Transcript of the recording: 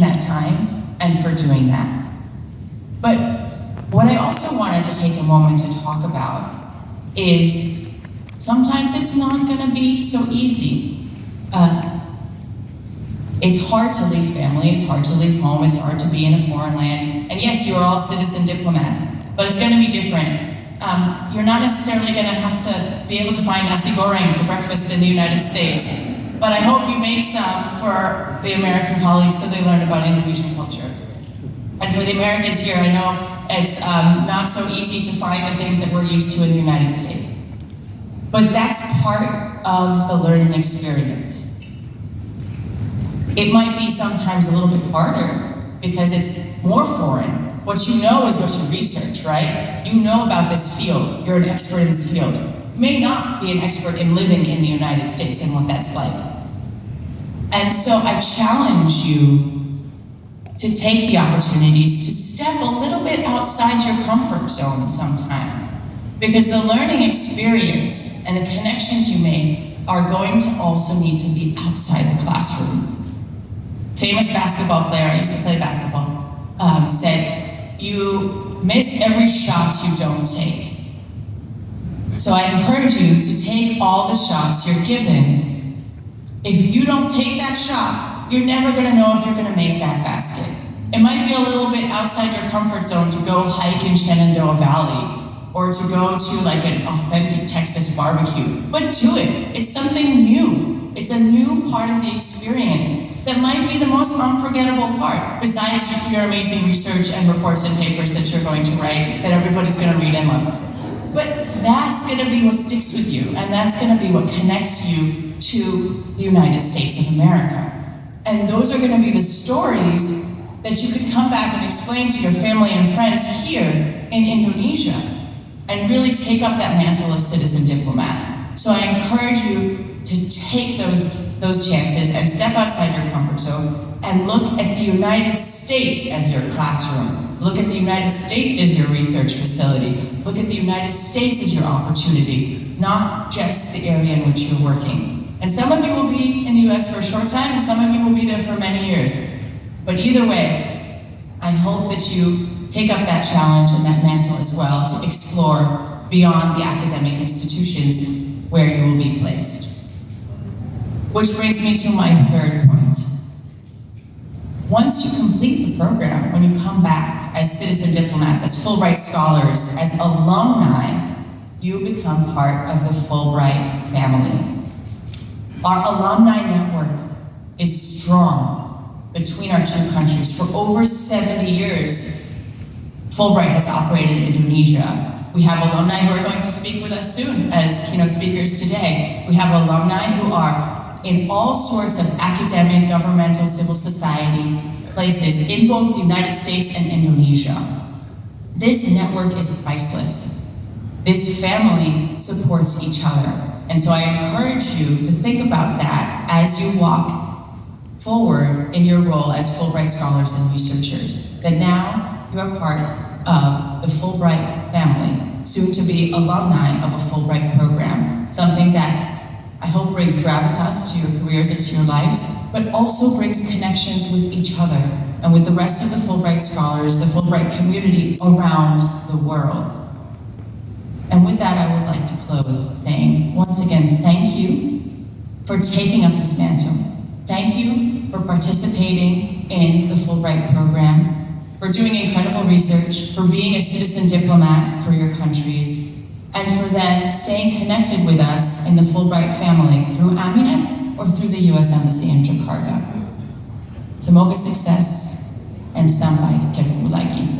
that time and for doing that. But what I also wanted to take a moment to talk about is sometimes it's not going to be so easy. It's hard to leave family, it's hard to leave home, it's hard to be in a foreign land. And yes, you are all citizen diplomats, but it's going to be different. You're not necessarily going to have to be able to find nasi goreng for breakfast in the United States, but I hope you make some for the American colleagues so they learn about Indonesian culture. And for the Americans here, I know it's not so easy to find the things that we're used to in the United States. But that's part of the learning experience. It might be sometimes a little bit harder because it's more foreign. What you know is what you research, right? You know about this field, you're an expert in this field. You may not be an expert in living in the United States and what that's like. And so I challenge you to take the opportunities to step a little bit outside your comfort zone sometimes. Because the learning experience and the connections you make are going to also need to be outside the classroom. Famous basketball player, I used to play basketball, said, you miss every shot you don't take. So I encourage you to take all the shots you're given. If you don't take that shot, you're never gonna know if you're gonna make that basket. It might be a little bit outside your comfort zone to go hike in Shenandoah Valley, or to go to like an authentic Texas barbecue, but do it. It's something new. It's a new part of the experience that might be the most unforgettable part, besides your amazing research and reports and papers that you're going to write, that everybody's gonna read and love. But that's gonna be what sticks with you, and that's gonna be what connects you to the United States of America. And those are gonna be the stories that you could come back and explain to your family and friends here in Indonesia, and really take up that mantle of citizen diplomat. So I encourage you to take those chances and step outside your comfort zone and look at the United States as your classroom. Look at the United States as your research facility. Look at the United States as your opportunity, not just the area in which you're working. And some of you will be in the US for a short time, and some of you will be there for many years. But either way, I hope that you take up that challenge and that mantle as well to explore beyond the academic institutions where you will be placed. Which brings me to my third point. Once you complete the program, when you come back as citizen diplomats, as Fulbright scholars, as alumni, you become part of the Fulbright family. Our alumni network is strong between our two countries. For over 70 years, Fulbright has operated in Indonesia. We have alumni who are going to speak with us soon as keynote speakers today. We have alumni who are in all sorts of academic, governmental, civil society places in both the United States and Indonesia. This network is priceless. This family supports each other. And so I encourage you to think about that as you walk forward in your role as Fulbright scholars and researchers, that now you are part of the Fulbright family, soon to be alumni of a Fulbright program, something that I hope brings gravitas to your careers and to your lives, but also brings connections with each other and with the rest of the Fulbright scholars, the Fulbright community around the world. And with that, I would like to close saying, once again, thank you for taking up this mantle. Thank you for participating in the Fulbright program, for doing incredible research, for being a citizen diplomat for your countries, and for then staying connected with us in the Fulbright family through Aminef or through the U.S. Embassy in Jakarta. Semoga sukses and sampai ketemu lagi.